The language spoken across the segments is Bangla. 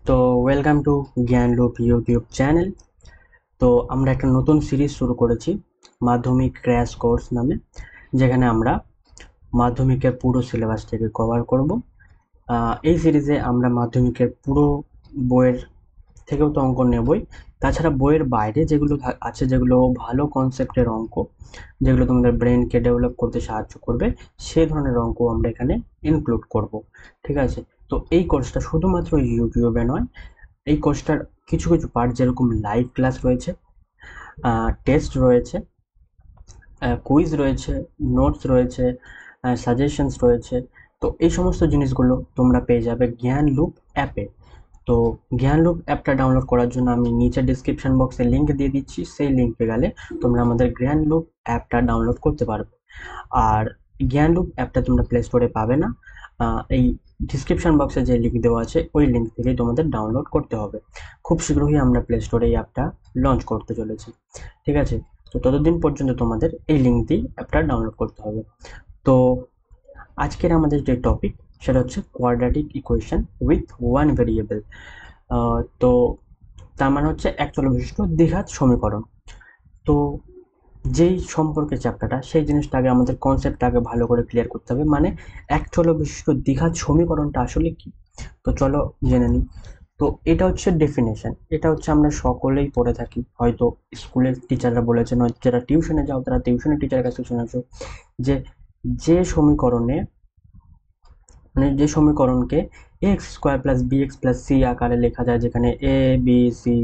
তো ওয়েলকাম টু জ্ঞান লুপ ইউটিউব চ্যানেল। তো আমরা একটা নতুন সিরিজ শুরু করেছি মাধ্যমিক ক্র্যাশ কোর্স নামে, যেখানে আমরা মাধ্যমিকের পুরো সিলেবাসটাকে কভার করব। এই সিরিজে আমরা মাধ্যমিকের পুরো বইয়ের থেকেও তো অঙ্ক নেবই, তাছাড়া বইয়ের বাইরে যেগুলো আছে, যেগুলো ভালো কনসেপ্টের অঙ্ক, যেগুলো তোমাদের ব্রেনকে ডেভেলপ করতে সাহায্য করবে, সে ধরনের অঙ্ক আমরা এখানে ইনক্লুড করব। ঠিক আছে? তো এই কোর্সটা শুধুমাত্র ইউটিউবে নয়, এই কোর্সটার কিছু কিছু পার্ট যেরকম লাইভ ক্লাস রয়েছে, টেস্ট রয়েছে, কুইজ রয়েছে, নোটস রয়েছে, সাজেশনস রয়েছে। তো এই সমস্ত জিনিসগুলো তোমরা পেয়ে যাবে জ্ঞান লুপ অ্যাপে। তো জ্ঞান লুপ অ্যাপটা ডাউনলোড করার জন্য আমি নিচে ডিসক্রিপশন বক্সে লিঙ্ক দিয়ে দিচ্ছি, সেই লিঙ্কে গেলে তোমরা আমাদের জ্ঞান লুপ অ্যাপটা ডাউনলোড করতে পারবে। আর জ্ঞান লুপ অ্যাপটা তোমরা প্লে স্টোরে পাবে না, এই ডিসক্রিপশন বক্সে যে লিঙ্ক দেওয়া আছে ওই লিঙ্ক থেকেই তোমাদের ডাউনলোড করতে হবে। খুব শীঘ্রই আমরা প্লে স্টোরে এই অ্যাপটা লঞ্চ করতে চলেছি। ঠিক আছে? তো ততদিন পর্যন্ত তোমাদের এই লিঙ্ক দিয়ে অ্যাপটা ডাউনলোড করতে হবে। তো আজকের আমাদের যে টপিক, সেটা হচ্ছে কোয়াড্রাটিক ইকুয়েশন উইথ ওয়ান ভেরিয়েবল। তো তার মানে হচ্ছে এক চল বিশিষ্ট দ্বিঘাত সমীকরণ। তো যেই সম্পর্কে চ্যাপ্টারটা, সেই জিনিসটা আগে আমাদের কনসেপ্টটা আগে ভালো করে ক্লিয়ার করতে হবে, মানে এক চল বিশিষ্ট দ্বিঘাত সমীকরণটা আসলে কি। তো চলো জেনে নিই। তো এটা হচ্ছে ডেফিনেশন, এটা হচ্ছে আমরা সকলেই পড়ে থাকি, হয়তো স্কুলের টিচাররা বলেছেন, হয়তো যারা টিউশনে যাও তারা টিউশনের টিচারের কাছে শুনেছো, যে যে সমীকরণে, মানে যে সমীকরণকে x square plus b x plus c আকারে লেখা যায়, যেখানে এ বি সি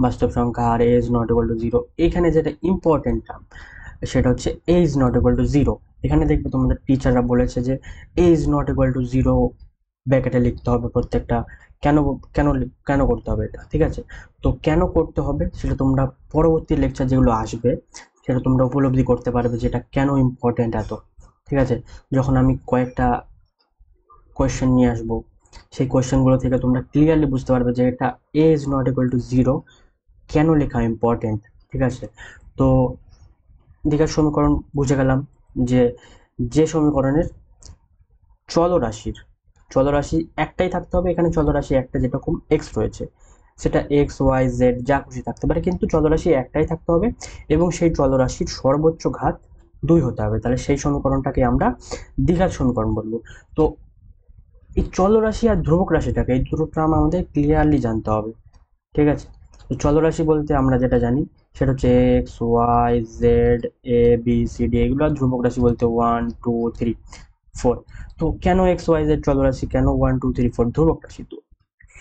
বাস্তব সংখ্যা আর a is not equal to zero, এখানে যেটা ইম্পর্টেন্ট টার্ম সেটা হচ্ছে a is not equal to zero. এখানে দেখবে তোমাদের টিচাররা বলেছে যে a is not equal to zero ব্র্যাকেটে লিখতে হবে প্রত্যেকটা। কেন কেন কেন করতে হবে এটা? ঠিক আছে? তো কেন করতে হবে সেটা তোমরা পরবর্তী লেকচার যেগুলো আসবে সেটা তোমরা উপলব্ধি করতে পারবে, যেটা কেন ইম্পর্টেন্ট এত। ঠিক আছে? যখন আমি কয়েকটা কোয়েশ্চেন নিয়ে আসবো, সেই কোয়েশ্চেনগুলো থেকে তোমরা ক্লিয়ারলি বুঝতে পারবে যে এটা a is not equal to zero কেন লেখা ইম্পর্টেন্ট। ঠিক আছে? তো দ্বিঘাত সমীকরণ বুঝে গেলাম, যে যে সমীকরণের চলরাশির চলরাশি একটাই থাকতে হবে। এখানে চলরাশি একটা যেরকম এক্স রয়েছে, সেটা এক্স ওয়াই জেড যা খুশি থাকতে পারে, কিন্তু চলরাশি একটাই থাকতে হবে এবং সেই চলরাশির সর্বোচ্চ ঘাত 2 হতে হবে। তাহলে সেই সমীকরণটাকে আমরা দ্বিঘাত সমীকরণ বলবো। তো এই চলরাশি আর ধ্রুবক রাশিটাকে, এই দুটো টার্ম আমাদের ক্লিয়ারলি জানতে হবে। ঠিক আছে? তো চলরাশি বলতে আমরা যেটা জানি সেটা হচ্ছে এক্স ওয়াই জেড এ বি সি ডি, এগুলো। আর ধ্রুবক রাশি বলতে 1 2 3 4। তো কেন এক্স ওয়াই জেড চলরাশি, কেন 1 2 3 4 ধ্রুবক রাশি? তো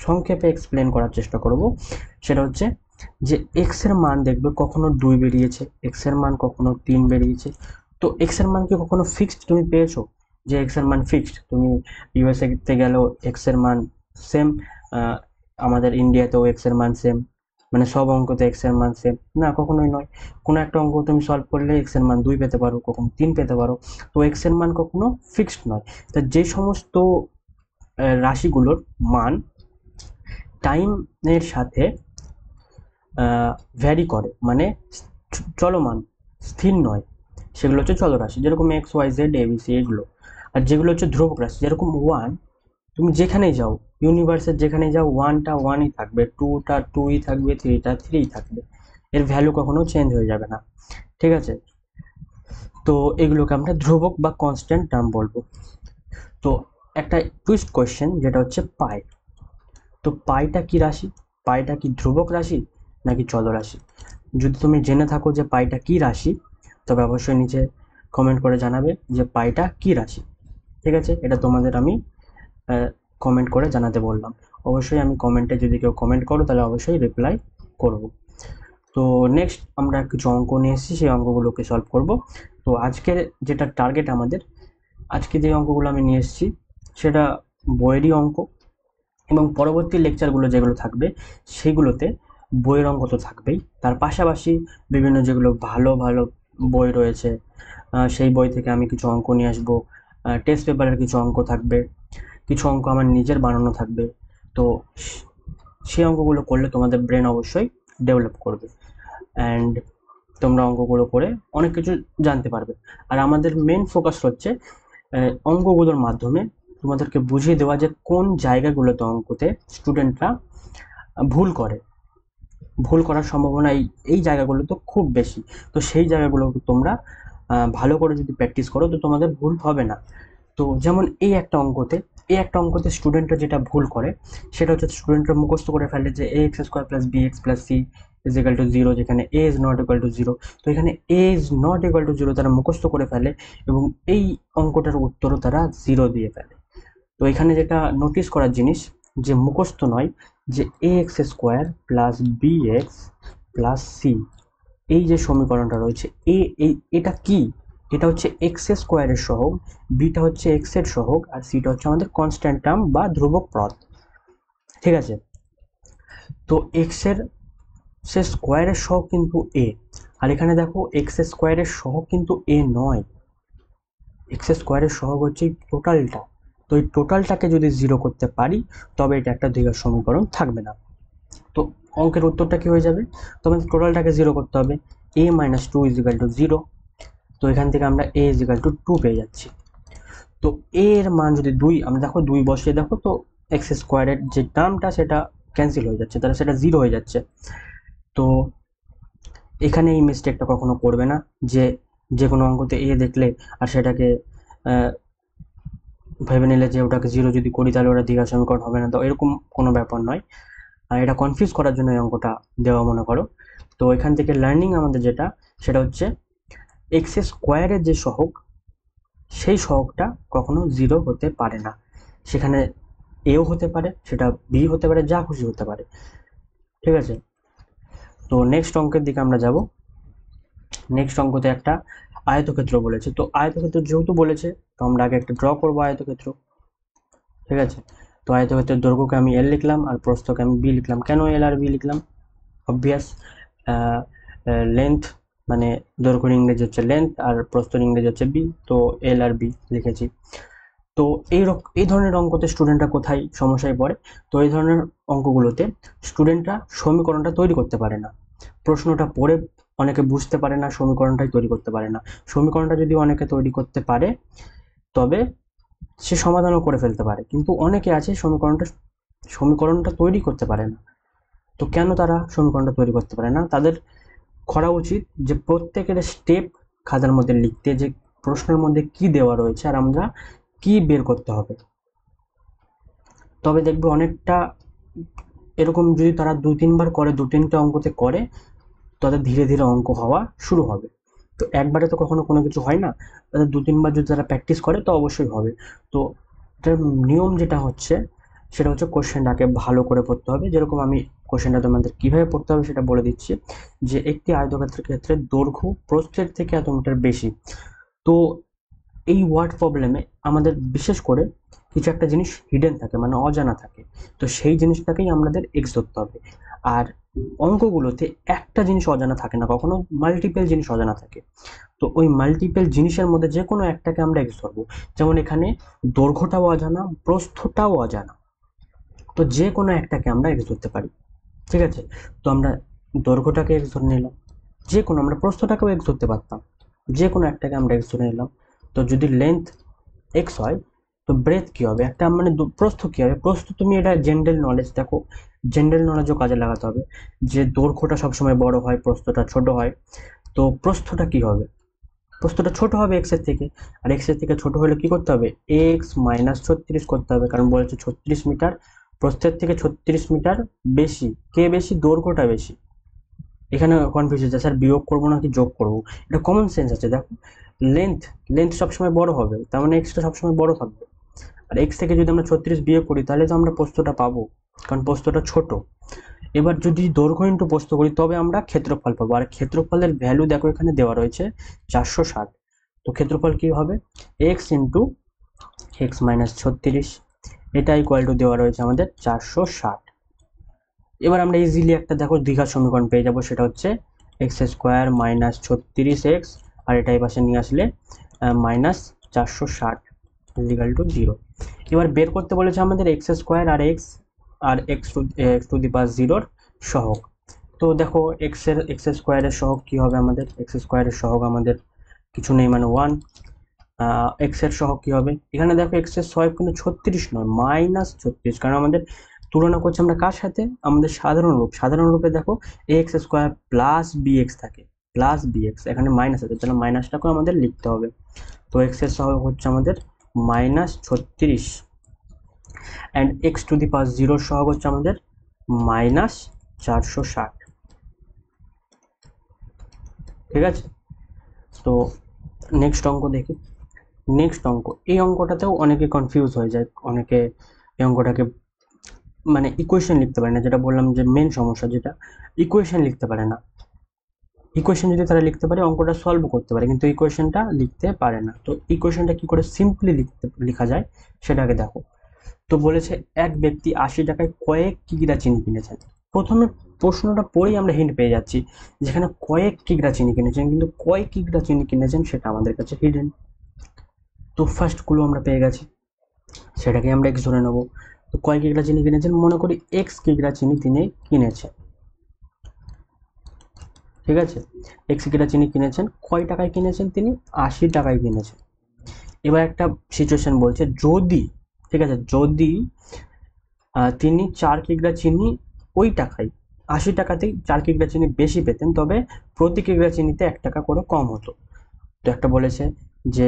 সংক্ষেপে এক্সপ্লেন করার চেষ্টা করব। সেটা হচ্ছে যে এক্স এর মান দেখবে কখনো 2 বেরিয়েছে, এক্স এর মান কখনো 3 বেরিয়েছে। তো এক্স এর মান কি কখনো ফিক্সড তুমি পেয়েছো, যে এক্স এর মান ফিক্সড? তুমি ইউএসএ তে গেলেও এক্স এর মান সেম, আমাদের ইন্ডিয়াতেও এক্স এর মান সেম, মানে সব অঙ্কতে এক্স এর মান সেম না? কখনোই নয়। কোনো একটা অঙ্ক তুমি সলভ করলে এক্স এর মান 2 পেতে পারো, কখনো 3 পেতে পারো। তো এক্স এর মান কখনো ফিক্সড নয়। তা যে সমস্ত রাশিগুলোর মান টাইমের সাথে ভ্যারি করে, মানে চলমান, স্থির নয়, সেগুলো হচ্ছে চলরাশি, যেরকম এক্স ওয়াই জেড এবিসি এগুলো। আর যেগুলো হচ্ছে ধ্রুবক রাশি, যেরকম ওয়ান, তুমি যেখানেই যাও, ইউনিভার্সের যেখানেই যাও, ওয়ানটা ওয়ানই থাকবে, টুটা টুই থাকবে, থ্রিটা থ্রিই থাকবে, এর ভ্যালু কখনো চেঞ্জ হয়ে যাবে না। ঠিক আছে? তো এগুলোকে আমরা ধ্রুবক বা কনস্ট্যান্ট টার্ম বলবো। তো একটা টুইস্ট কোয়েশ্চেন, যেটা হচ্ছে পাই। তো পাইটা কি রাশি? পাইটা কি ধ্রুবক রাশি নাকি চলরাশি? যদি তুমি জেনে থাকো যে পাইটা কি রাশি, তবে অবশ্যই নিচে কমেন্ট করে জানাবে যে পাইটা কি রাশি। ঠিক আছে? এটা তোমাদের আমি কমেন্ট করে জানাতে বললাম। অবশ্যই আমি কমেন্টে, যদি কেউ কমেন্ট করো তাহলে অবশ্যই রিপ্লাই করব। তো নেক্সট আমরা কিছু অঙ্ক নিয়ে এসেছি, সেই অঙ্কগুলোকে সলভ করব। তো আজকের যেটা টার্গেট আমাদের, আজকে যে অঙ্কগুলো আমি নিয়ে এসেছি সেটা বইয়েরই অঙ্ক, এবং পরবর্তী লেকচারগুলো যেগুলো থাকবে সেগুলোতে বইয়ের অঙ্ক তো থাকবেই, তার পাশাপাশি বিভিন্ন যেগুলো ভালো ভালো বই রয়েছে, সেই বই থেকে আমি কিছু অঙ্ক নিয়ে আসবো। টেস্ট পেপারের কিছু অঙ্ক থাকবে, কিছু অঙ্ক আমার নিজের বানানো থাকবে। তো সেই অঙ্কগুলো করলে তোমাদের ব্রেন অবশ্যই ডেভেলপ করবে, অ্যান্ড তোমরা অঙ্কগুলো করে অনেক কিছু জানতে পারবে। আর আমাদের মেন ফোকাস হচ্ছে অঙ্কগুলোর মাধ্যমে তোমাদেরকে বুঝিয়ে দেওয়া যে কোন জায়গাগুলোতে অঙ্কতে স্টুডেন্টরা ভুল করে, ভুল করার সম্ভাবনা এই জায়গাগুলো তো খুব বেশি। তো সেই জায়গাগুলো তোমরা ভালো করে যদি প্র্যাকটিস করো তো তোমাদের ভুল হবে না। তো যেমন এই একটা অঙ্কতে স্টুডেন্টরা যেটা ভুল করে সেটা হচ্ছে স্টুডেন্টরা মুখস্থ করে ফেলে যে a x square plus b x plus c is equal to zero, যেখানে a is not equal to zero. তো এখানে a is not equal to zero তারা মুখস্থ করে ফেলে এবং এই অঙ্কটার উত্তরও তারা জিরো দিয়ে ফেলে। তো এখানে যেটা নোটিস করার জিনিস যে মুখস্থ নয়, যে a x square plus b x plus c এই যে সমীকরণটা রয়েছে এটা কি, এটা হচ্ছে এক্স স্কোয়ারের সহগ, বিটা হচ্ছে এক্স এর সহগ, আর সিটা হচ্ছে আমাদের কনস্ট্যান্ট টার্ম বা ধ্রুবক পদ। ঠিক আছে, তো এক্স এর স্কোয়ারের সহগ কিন্তু এ, আর এখানে দেখো এক্স স্কোয়ারের সহগ কিন্তু এ নয়, এক্স স্কোয়ারের সহগ হচ্ছে টোটালটা। তো এই টোটালটাকে যদি জিরো করতে পারি তবে এটা একটা দ্বিঘাত সমীকরণ থাকবে না। তো অঙ্কের উত্তরটা কি হয়ে যাবে, তবে টোটালটাকে জিরো করতে হবে, a minus two is equal to zero. তো এখান থেকে আমরা a is equal to two পেয়ে যাচ্ছি। তো এ এর মান যদি দুই, আমরা দেখো দুই বসিয়ে দেখো তো এক্স স্কোয়ারের যে টার্মটা সেটা ক্যান্সেল হয়ে যাচ্ছে, তাহলে সেটা জিরো হয়ে যাচ্ছে। তো এখানে এই মিস্টেকটা কখনো করবে না যে যে কোনো অঙ্কতে এ দেখলে আর সেটাকে ভেবে নিলে যে ওটাকে জিরো যদি করি তাহলে ওটা দ্বিঘাত সমীকরণ হবে না। তো এরকম কোনো ব্যাপার নয়, এটা কনফিউজ করার জন্য এই অঙ্কটা দেওয়া মনে করো। তো এখান থেকে লার্নিং আমাদের যেটা সেটা হচ্ছে এক্স স্কোয়ারের যে সহগ সেই সহগটা কখনো জিরো হতে পারে না, সেখানে এও হতে পারে, সেটা বি হতে পারে, যা খুশি হতে পারে। ঠিক আছে, তো নেক্সট অঙ্কের দিকে আমরা যাব। নেক্সট অঙ্কতে একটা আয়তক্ষেত্র বলেছে, তো আয়তক্ষেত্র যেহেতু বলেছে তো আমরা আগে একটা ড্র করবো আয়তক্ষেত্র। ঠিক আছে, তো আয়তক্ষেত্রের দৈর্ঘ্যকে আমি এল লিখলাম আর প্রস্থকে আমি বি লিখলাম। কেন এল আর বি লিখলাম, অবভিয়াস, লেন্থ মানে দৈর্ঘ্যের ইংরেজি হচ্ছে লেন্থ আর প্রস্থের ইংরেজি হচ্ছে বি, তো এল আর বি লিখেছি। তো এই ধরনের অঙ্কতে স্টুডেন্টরা কোথায় সমস্যায় পড়ে, তো এই ধরনের অঙ্কগুলোতে স্টুডেন্টরা সমীকরণটা তৈরি করতে পারে না, প্রশ্নটা পড়ে অনেকে বুঝতে পারে না, সমীকরণটাই তৈরি করতে পারে না। সমীকরণটা যদি অনেকে তৈরি করতে পারে তবে সে সমাধানও করে ফেলতে পারে, কিন্তু অনেকে আছে সমীকরণটা তৈরি করতে পারে না। তো কেন তারা সমীকরণটা তৈরি করতে পারে না, তাদের করা উচিত যে প্রত্যেকের স্টেপ খাতার মধ্যে লিখতে, যে প্রশ্নের মধ্যে কি দেওয়া রয়েছে আর আমরা কি বের করতে হবে। তবে দেখবে অনেকটা এরকম যদি তারা দু তিনবার করে, দু তিনটে অঙ্কতে করে, তাদের ধীরে ধীরে অঙ্ক হওয়া শুরু হবে। তো একবারে তো কখনো কোনো কিছু হয় না, তাদের দু তিনবার যদি তারা প্র্যাকটিস করে তো অবশ্যই হবে। তো এটার নিয়ম যেটা হচ্ছে সেটা হচ্ছে কোশ্চেনটাকে ভালো করে পড়তে হবে। যেরকম আমি কোশ্চেনটা তোমাদের কিভাবে পড়তে হবে সেটা বলে দিচ্ছি, যে একটি আয়তক্ষেত্রের ক্ষেত্রে দৈর্ঘ্য প্রস্থের থেকে এত মিটার বেশি। তো এই ওয়ার্ড প্রবলেমে আমাদের বিশেষ করে কিছু একটা জিনিস হিডেন থাকে, মানে অজানা থাকে, তো সেই জিনিসটাকেই আমাদের এক্স ধরতে হবে। আর অঙ্কগুলোতে একটা জিনিস অজানা থাকে না, কখনো মাল্টিপল জিনিস অজানা থাকে। তো ওই মাল্টিপল জিনিসের মধ্যে যে কোনো একটাকে আমরা এক্স ধরবো। যেমন এখানে দৈর্ঘ্যটাও অজানা, প্রস্থটাও অজানা, তো যে কোনো একটাকে আমরা এক্স ধরতে পারি। ঠিক আছে, তো আমরা দৈর্ঘ্যটাকে এক্স ধরে নিলাম, যে কোনো আমরা প্রস্থটাকেও এক্স ধরতে পারতাম, যে কোনো একটাকে আমরা এক্স ধরে নিলাম। তো যদি লেন্থ এক্স হয় তো ব্রেথ কি হবে, একটা মানে প্রস্থ কি হবে, প্রস্থ তুমি এটা জেনারেল নলেজ, দেখো জেনারেল নলেজও কাজে লাগাতে হবে, যে দৈর্ঘ্যটা সবসময় বড় হয় প্রস্থটা ছোট হয়। তো প্রস্থটা কি হবে, প্রস্থটা ছোট হবে এক্স এর থেকে, আর এক্স এর থেকে ছোট হলে কি করতে হবে, এক্স মাইনাস 36 করতে হবে, কারণ বলেছে 36 মিটার, প্রস্থের থেকে 36 মিটার বেশি, কে বেশি, দৈর্ঘ্যটা বেশি। এখানে কনফিউজ হচ্ছে স্যার বিয়োগ করবো নাকি যোগ করবো, এটা কমন সেন্স আছে। দেখো লেন্থ লেন্থ সবসময় বড় হবে, তার মানে এক্সটা সবসময় বড় থাকবে, আর এক্স থেকে যদি আমরা 36 বিয়োগ করি তাহলে তো আমরা প্রস্থটা পাবো, কারণ প্রস্থটা ছোট। এবার যদি দৈর্ঘ্য ইন্টু প্রস্থ করি তবে আমরা ক্ষেত্রফল পাবো, আর ক্ষেত্রফলের ভ্যালু দেখো এখানে দেওয়া রয়েছে 460। তো ক্ষেত্রফল কি হবে, এক্স ইন্টু এক্স মাইনাস 36, এটা ইকুয়াল টু দেওয়া রয়েছে আমাদের 460। এবার আমরা ইজিলি একটা দেখো দ্বিঘাত সমীকরণ পেয়ে যাবো, সেটা হচ্ছে এক্স স্কোয়ার মাইনাস 36x, আর এটা এই পাশে নিয়ে আসলে মাইনাস 460 ইজিক্যাল টু 0। এবার বের করতে বলেছে আমাদের এক্স স্কোয়ার আর এক্স টু দি পাওয়ার 0 সহগ। তো দেখো এক্স স্কোয়ারের সহগ কি হবে, আমাদের এক্স স্কোয়ারের সহগ আমাদের কিছু নেই মানে 1, এক্স এর সহগ কি হবে? এখানে দেখো এক্স এর সহগ কিন্তু 36 নয়, -36, কারণ আমাদের তুলনা করছি আমরা কার সাথে? আমাদের সাধারণ রূপ। সাধারণ রূপে দেখো এক্স স্কোয়ার প্লাস বিএক্স থাকে, প্লাস বিএক্স, এখানে মাইনাস আছে, তাহলে মাইনাসটাকেও আমাদের লিখতে হবে। তো এক্স এর সহগ হচ্ছে আমাদের -36, and x to the power 0 সহগ হচ্ছে আমাদের -460। ঠিক আছে, তো নেক্সট অঙ্ক দেখি। নেক্সট অঙ্ক, এই অঙ্কটাতেও অনেকে কনফিউজ হয়ে যায়, অনেকে এই অঙ্কটাকে মানে ইকুয়েশন লিখতে পারে না, যেটা বললাম যে মেন সমস্যা, যেটা ইকুয়েশন লিখতে পারে না। ইকুয়েশন যদি তারা লিখতে পারে অঙ্কটা সলভ করতে পারে, কিন্তু ইকুয়েশনটা লিখতে পারে না। তো ইকুয়েশনটা কি করে সিম্পলি লেখা যায় সেটাকে দেখো। তো বলেছে এক ব্যক্তি 80 টাকায় কয়েক কিগ্রা চিনি কিনেছেন। প্রথমে প্রশ্নটা পড়েই আমরা হিন্ট পেয়ে যাচ্ছি, যেখানে কয়েক কিগ্রা চিনি কিনেছেন, কিন্তু কয়েক কিগ্রা চিনি কিনেছেন সেটা আমাদের কাছে হিডেন। তো ফার্স্ট ক্লু আমরা পেয়ে গেছি, সেটাকে আমরা এক্স ধরে নেবো। তো কয় কিগ্রা চিনি কিনেছেন? মনে করি এক্স কিগ্রা চিনি তিনি কিনেছেন। ঠিক আছে, এক্স কিগ্রা চিনি কিনেছেন, কয় টাকায় কিনেছেন? তিনি 80 টাকায় কিনেছেন। এবার একটা সিচুয়েশন বলছে, যদি, ঠিক আছে, যদি তিনি 4 কিগ্রা চিনি ওই টাকায় 80 টাকাতেই 4 কিগ্রা চিনি বেশি পেতেন, তবে প্রতি কিগ্রা চিনিতে 1 টাকা করে কম হতো। তো একটা বলেছে যে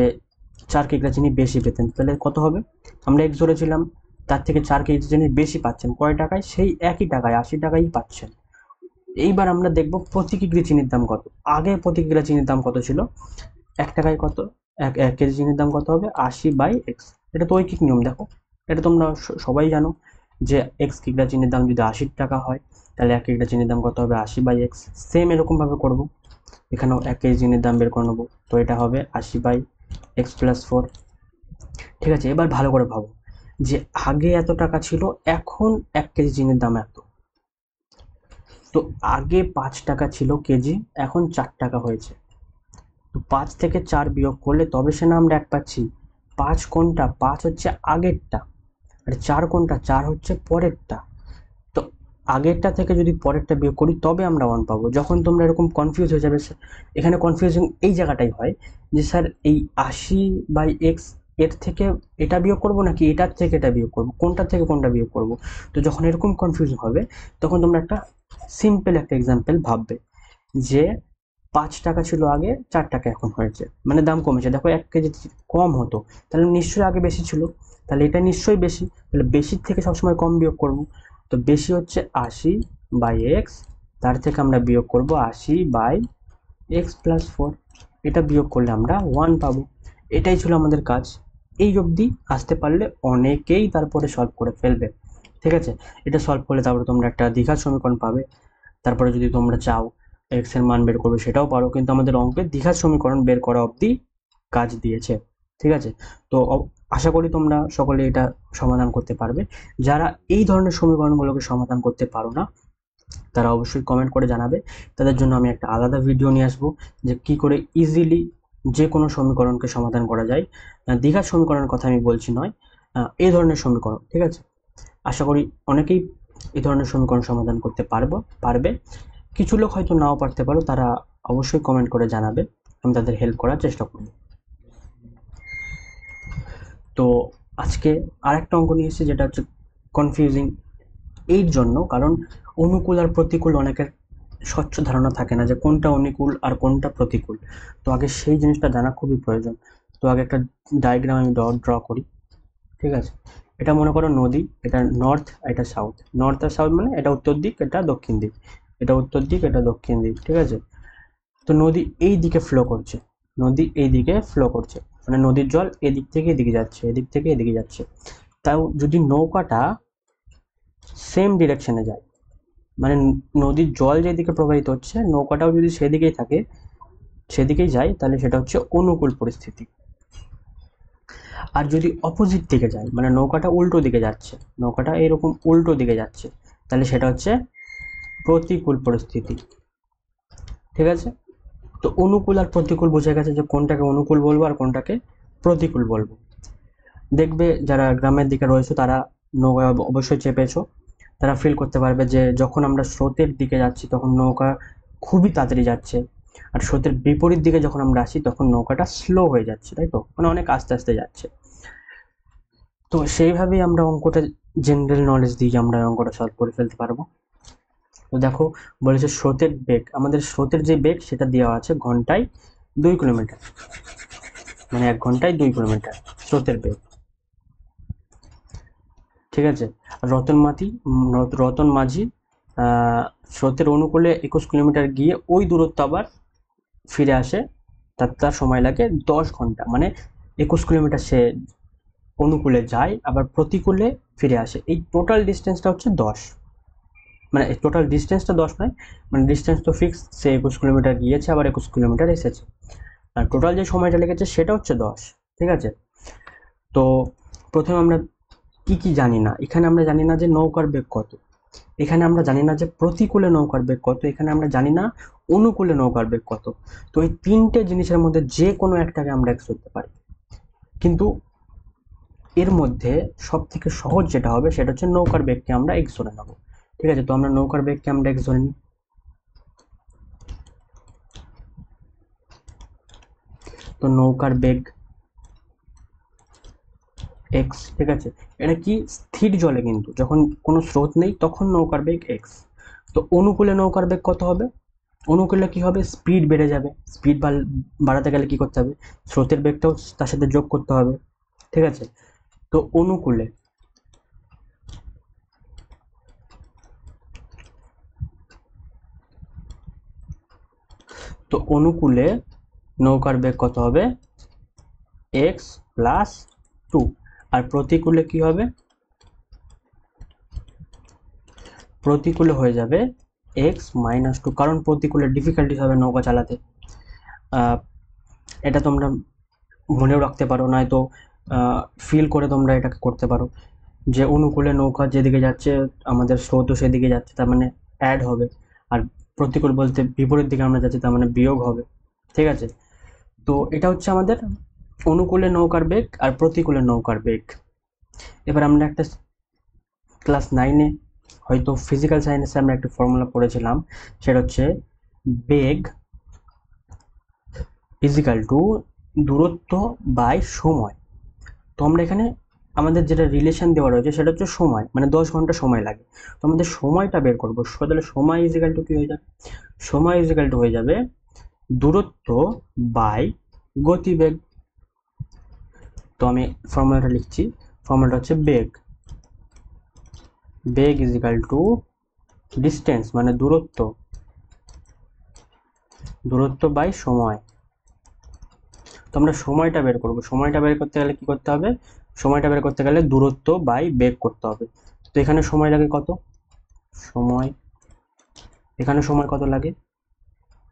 4 কিগ্রা চিনি বেশি পেতেন, তাহলে কত হবে? আমরা এক্স ধরেছিলাম, তার থেকে 4 কিগ্রা চিনি বেশি পাচ্ছেন কয় টাকায়? সেই একই টাকায়, 80 টাকাই পাচ্ছেন। এইবার আমরা দেখব প্রতি কিগ্রা চিনির দাম কত। আগে প্রতি কিগ্রা চিনির দাম কত ছিল? 1 টাকায় কত? এক কেজি চিনির দাম কত হবে? 80/x। এটা তো ঐকিক নিয়ম, দেখো এটা তোমরা সবাই জানো যে এক্স কিগ্রা চিনির দাম যদি 80 টাকা হয়, তাহলে 1 কিগ্রা চিনির দাম কত হবে? 80/x। সেম এরকম ভাবে করব, এখানেও 1 কেজি চিনির দাম বের করে নেবো, তো এটা হবে 80/x + 4। ঠিক আছে, এবার ভালো করে ভাবো যে আগে এত টাকা ছিল, এখন 1 কেজি চিনির দাম এত। তো আগে 5 টাকা ছিল কেজি, এখন 4 টাকা হয়েছে। তো 5 থেকে 4 বিয়োগ করলে তবে সে না আমরা 1 পাচ্ছি। 5 কোনটা? 5 হচ্ছে আগেরটা, আর 4 কোনটা? 4 হচ্ছে পরেরটা। তো আগেরটা থেকে যদি পরেরটা বিয়োগ করি তবে আমরা 1 পাবো। যখন তোমরা এরকম কনফিউজ হয়ে যাবে, এখানে কনফিউশন এই জায়গাটাই হয় যে স্যার এই 80/x এর থেকে এটা বিয়োগ করব নাকি এটার থেকে এটা বিয়োগ করব, কোনটা থেকে কোনটা বিয়োগ করব। তো যখন এরকম কনফিউশন হবে তখন তোমরা একটা সিম্পল একটা এক্সাম্পল ভাববে যে 5 টাকা ছিল আগে, 4 টাকা এখন হয়েছে, মানে দাম কমেছে। দেখো 1 কেজি কম হতো, তাহলে নিশ্চয়ই আগে বেশি ছিল, তাহলে এটা নিশ্চয়ই বেশি, তাহলে বেশির থেকে সবসময় কম বিয়োগ করব। তো বেশি হচ্ছে 80/x, তার থেকে আমরা বিয়োগ করব 80/x + 4। এটা বিয়োগ করলে আমরা 1 পাবো। এটাই ছিল আমাদের কাজ। এই অবধি আসতে পারলে অনেকেই তারপরে সলভ করে ফেলবে। ঠিক আছে, এটা সলভ করলে তারপরে তোমরা একটা দ্বিঘাত সমীকরণ পাবে। তারপরে যদি তোমরা চাও এক্স এর মান বের করবে সেটাও পারো, কিন্তু আমাদের অঙ্কে দ্বিঘাত সমীকরণ বের করা অবধি কাজ দিয়েছে। ঠিক আছে, তো আশা করি তোমরা সকলে এটা সমাধান করতে পারবে। যারা এই ধরনের সমীকরণগুলোকে সমাধান করতে পারো না, তারা অবশ্যই কমেন্ট করে জানাবে। তাদের জন্য আমি একটা আলাদা ভিডিও নিয়ে আসবো যে কি করে ইজিলি যে কোনো সমীকরণকে সমাধান করা যায়। দ্বিঘাত সমীকরণের কথা আমি বলছি নয়, এই ধরনের সমীকরণ। ঠিক আছে, আশা করি অনেকেই এই ধরনের সমীকরণ সমাধান করতে পারবে। কিছু লোক হয়তো নাও পারতে পারো, তারা অবশ্যই কমেন্ট করে জানাবে, আমি তাদের হেল্প করার চেষ্টা করব। তো আজকে আরেকটা অঙ্ক নিয়ে এসেছি, যেটা হচ্ছে কনফিউজিং এর জন্য, কারণ অনুকূল আর প্রতিকূল অনেকের স্বচ্ছ ধারণা থাকে না যে কোনটা অনুকূল আর কোনটা প্রতিকূল। তো আগে সেই জিনিসটা জানা খুবই প্রয়োজন। তো আগে একটা ডায়াগ্রাম আমি ড্র করি। ঠিক আছে, এটা মনে করো নদী, এটা নর্থ, এটা সাউথ। নর্থ আর সাউথ মানে এটা উত্তর দিক, এটা দক্ষিণ দিক, এটা উত্তর দিক, এটা দক্ষিণ দিক। ঠিক আছে, তো নদী এই দিকে ফ্লো করছে, নদী এই দিকে ফ্লো করছে, মানে নদীর জল এদিক থেকে এদিকে যাচ্ছে, এদিক থেকে এদিকে যাচ্ছে। তাও যদি নৌকাটা সেম ডিরেকশনে যায়, মানে নদীর জল যেদিকে প্রবাহিত হচ্ছে নৌকাটাও যদি সেদিকেই থাকে, সেদিকেই যায়, তাহলে সেটা হচ্ছে অনুকূল পরিস্থিতি। আর যদি অপোজিট দিকে যায়, মানে নৌকাটা উল্টো দিকে যাচ্ছে, নৌকাটা এরকম উল্টো দিকে যাচ্ছে, তাহলে সেটা হচ্ছে প্রতিকূল পরিস্থিতি। ঠিক আছে, তো অনুকূল আর প্রতিকূল বোঝা গেছে যে কোনটাকে অনুকূল বলবো আর কোনটাকে প্রতিকূল বলবো। দেখবে যারা গ্রামের দিকে রয়েছে তারা নৌকা অবশ্যই চেপেছো, তারা ফিল করতে পারবে যে যখন আমরা স্রোতের দিকে যাচ্ছি তখন নৌকা খুবই তাড়াতাড়ি যাচ্ছে, আর স্রোতের বিপরীত দিকে যখন আমরা আসি তখন নৌকাটা স্লো হয়ে যাচ্ছে, তাই তো, মানে অনেক আস্তে আস্তে যাচ্ছে। তো সেইভাবেই আমরা অঙ্কটা জেনারেল নলেজ দিয়ে আমরা অঙ্কটা সলভ করে ফেলতে পারবো। তো দেখো বলেছে স্রোতের বেগ, আমাদের স্রোতের যে বেগ সেটা দেওয়া আছে ঘন্টায় 2 কিলোমিটার, মানে 1 ঘন্টায় 2 কিলোমিটার স্রোতের বেগ, ঠিক আছে। রতন মাঝি স্রোতের অনুকূলে 21 কিলোমিটার গিয়ে ওই দূরত্ব আবার ফিরে আসে, তার সময় লাগে 10 ঘন্টা, মানে 21 কিলোমিটার সে অনুকূলে যায় আবার প্রতিকূলে ফিরে আসে, এই টোটাল ডিস্টেন্সটা হচ্ছে 10, মানে টোটাল ডিস্টেন্সটা 10 নয়, মানে ডিস্টেন্স তো ফিক্স, সে 21 কিলোমিটার গিয়েছে আবার 21 কিলোমিটার এসেছে, আর টোটাল যে সময়টা লেগেছে সেটা হচ্ছে 10, ঠিক আছে। তো প্রথমে আমরা কি কি জানি না, এখানে আমরা জানি না যে নৌকার বেগ কত, এখানে আমরা জানি না যে প্রতিকূলে নৌকার বেগ কত, এখানে আমরা জানি না অনুকূলে নৌকার বেগ কত। তো এই তিনটে জিনিসের মধ্যে যে কোনো একটাকে আমরা এক্স ধরতে পারি, কিন্তু এর মধ্যে সব থেকে সহজ যেটা হবে সেটা হচ্ছে নৌকার বেগকে আমরা এক্স ধরে নেবো, ঠিক আছে। তো আমরা নৌকার বেগকে আমরা এক্স ধরে নিই। তো নৌকার বেগ এক্স, ঠিক আছে। এটা কি স্থির জলে, কিন্তু যখন কোনো স্রোত নেই তখন নৌকার বেগ এক্স। তো অনুকূলে নৌকার বেগ কত হবে, অনুকূলে কি হবে, স্পিড বেড়ে যাবে, স্পিড বাড়াতে গেলে কি করতে হবে, স্রোতের বেগটাও তার সাথে যোগ করতে হবে, ঠিক আছে। তো অনুকূলে নৌকার বেগ কত হবে, এক্স প্লাস 2, আর প্রতিকূলে কি হবে, প্রতিকূলে হয়ে যাবে এক্স মাইনাস 2, কারণ প্রতিকূলে ডিফিকাল্টিস হবে নৌকা চালাতে। এটা তোমরা মনেও রাখতে পারো, নয়তো ফিল করে তোমরা এটাকে করতে পারো, যে অনুকূলে নৌকা যেদিকে যাচ্ছে আমাদের স্রোতও সেদিকে যাচ্ছে, তার মানে অ্যাড হবে, আর প্রতিকূল বলতে বিপরীত দিকে আমরা যাচ্ছি, তার মানে বিয়োগ হবে, ঠিক আছে। তো এটা হচ্ছে আমাদের অনুকূলে নৌকার বেগ আর প্রতিকূলে নৌকার বেগ। এবার আমরা একটা ক্লাস 9-এ হয়তো ফিজিক্যাল সায়েন্সে আমরা একটা ফর্মুলা পড়েছিলাম, সেটা হচ্ছে বেগ ইজিক্যাল টু দূরত্ব বাই সময়। তো আমরা এখানে আমাদের যেটা রিলেশন দেওয়া রয়েছে সেটা হচ্ছে সময়, মানে 10 ঘন্টা সময় লাগে। তো আমাদের সময়টা বের করবো, তাহলে সময় ইজিক্যাল টু কি হয়ে যাবে, সময় ইজিক্যাল টু হয়ে যাবে দূরত্ব বাই গতিবেগ। তো আমি ফর্মুলাটা লিখছি, ফর্মুলাটা হচ্ছে বেগ ইজিক্যাল টু ডিস্টেন্স, মানে দূরত্ব বাই সময়। তো আমরা সময়টা বের করবো, সময়টা বের করতে গেলে কি করতে হবে, সময়টা বের করতে গেলে দূরত্ব বাই বেগ করতে হবে। তো এখানে সময় লাগে কত, সময়, এখানে সময় কত লাগে,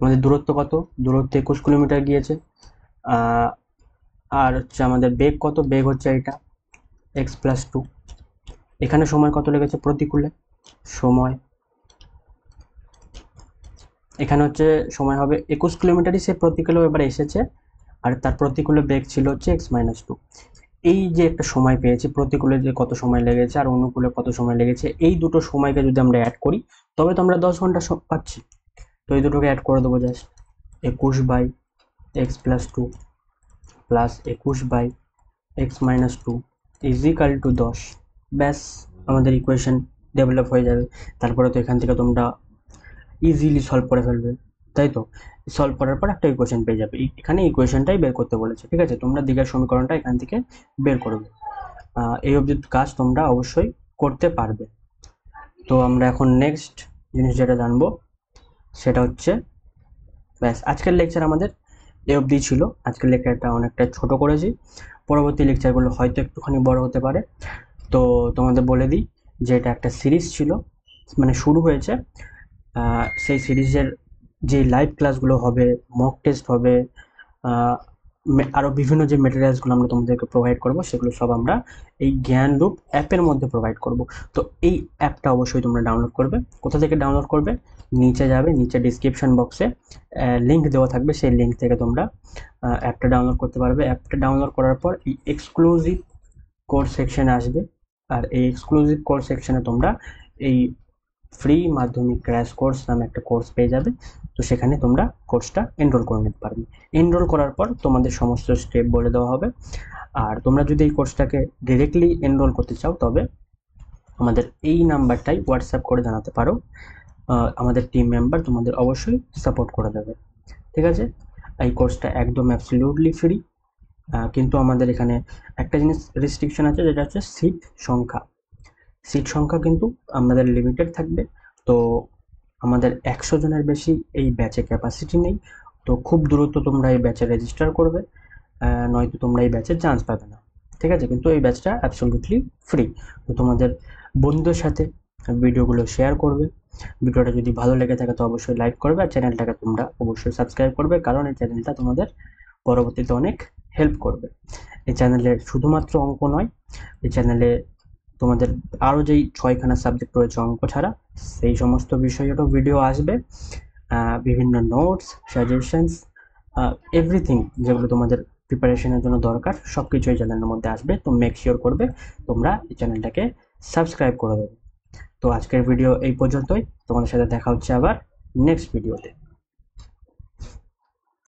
আমাদের দূরত্ব কত, দূরত্ব 21 কিলোমিটার গিয়েছে, আর হচ্ছে আমাদের বেগ কত, বেগ হচ্ছে এটা এক্স প্লাস 2, এখানে সময় কত লেগেছে প্রতিকূলে, সময় এখানে হচ্ছে সময় হবে 21 কিলোমিটারই সে প্রতিকূলে এবার এসেছে, আর তার প্রতিকূলে বেগ ছিল হচ্ছে এক্স মাইনাস 2। এই যে একটা সময় পেয়েছি, প্রতিকূলে যে কত সময় লেগেছে আর অনুকূলে কত সময় লেগেছে, এই দুটো সময়কে যদি আমরা অ্যাড করি তবে তো আমরা 10 ঘন্টা পাচ্ছি। তো এই দুটোকে অ্যাড করে দেবো, just 21 by x plus 2 plus 21 by x minus 2 is equal to 10। ব্যাস, আমাদের ইকুয়েশন ডেভেলপ হয়ে যাবে। তারপরে তো এখান থেকে তোমরা ইজিলি সলভ করে ফেলবে, তাই তো। সলভ করার পর একটা ইকুয়েশন পেয়ে যাবে, এখানে ইকুয়েশনটাই বের করতে বলেছে, ঠিক আছে। তোমরা দিকের সমীকরণটা এখান থেকে বের করবে, এই অবধি কাজ তোমরা অবশ্যই করতে পারবে। তো আমরা এখন নেক্সট জিনিস যেটা জানবো সেটা হচ্ছে, ব্যাস আজকের লেকচার আমাদের এ অবধি ছিল। আজকের লেকচারটা অনেকটা ছোট করেছি, পরবর্তী লেকচারগুলো হয়তো একটুখানি বড় হতে পারে। তো তোমাদের বলে দিই যে এটা একটা সিরিজ ছিল, মানে শুরু হয়েছে, সেই সিরিজের যে লাইভ ক্লাসগুলো হবে, মক টেস্ট হবে, আরও বিভিন্ন যে মেটেরিয়ালসগুলো আমরা তোমাদেরকে প্রোভাইড করব সেগুলো সব আমরা এই জ্ঞানরূপ অ্যাপের মধ্যে প্রোভাইড করব। তো এই অ্যাপটা অবশ্যই তোমরা ডাউনলোড করবে। কোথা থেকে ডাউনলোড করবে, নিচে যাবে, নিচে ডিসক্রিপশন বক্সে লিঙ্ক দেওয়া থাকবে, সেই লিঙ্ক থেকে তোমরা অ্যাপটা ডাউনলোড করতে পারবে। অ্যাপটা ডাউনলোড করার পর এই এক্সক্লুসিভ কোর্স সেকশনে আসবে, আর এই এক্সক্লুসিভ কোর্স সেকশনে তোমরা এই ফ্রি মাধ্যমিক ক্র্যাশ কোর্স নামে একটা কোর্স পেয়ে যাবে, তো সেখানে তোমরা কোর্সটা এনরোল করে নিতে পারবে। এনরোল করার পর তোমাদের সমস্ত স্টেপ বলে দেওয়া হবে। আর তোমরা যদি এই কোর্সটাকে ডিরেক্টলি এনরোল করতে চাও তবে আমাদের এই নাম্বারটাই হোয়াটসঅ্যাপ করে জানাতে পারো। আমাদের টিম মেম্বার তোমাদের অবশ্যই সাপোর্ট করে দেবে। ঠিক আছে? এই কোর্সটা একদম অ্যাবসলিউটলি ফ্রি। কিন্তু আমাদের এখানে একটা জিনিস রেস্ট্রিকশন আছে, যেটা হচ্ছে সিট সংখ্যা কিন্তু আমাদের লিমিটেড থাকবে। তো আমাদের 100 জনের বেশি এই ব্যাচে ক্যাপাসিটি নেই। তো খুব দ্রুত তোমরা এই ব্যাচে রেজিস্টার করবে, নয়তো তোমরা এই ব্যাচে চান্স পাবে না। ঠিক আছে? কিন্তু এই ব্যাচটা অ্যাবসলিউটলি ফ্রি। তো তোমাদের বন্ধুদের সাথে ভিডিওগুলো শেয়ার করবে। ভিডিওটা যদি ভালো লেগে থাকে তো অবশ্যই লাইক করবে, আর চ্যানেলটাকে তোমরা অবশ্যই সাবস্ক্রাইব করবে, কারণ এই চ্যানেলটা তোমাদের পরবর্তীতে অনেক হেল্প করবে। এই চ্যানেলে শুধুমাত্র অঙ্ক নয়, এই চ্যানেলে তোমাদের আরও যেই 6খানা সাবজেক্ট রয়েছে অঙ্ক ছাড়া, সেই সমস্ত বিষয়েরও ভিডিও আসবে। বিভিন্ন নোটস, সাজেশনস, এভরিথিং যেগুলো তোমাদের প্রিপারেশনের জন্য দরকার সব কিছু এই চ্যানেলের মধ্যে আসবে। তো মেক শিওর করবে তোমরা এই চ্যানেলটাকে সাবস্ক্রাইব করে দেবে। তো আজকের ভিডিও এই পর্যন্তই। তোমাদের সাথে দেখা হচ্ছে আবার নেক্সট ভিডিওতে।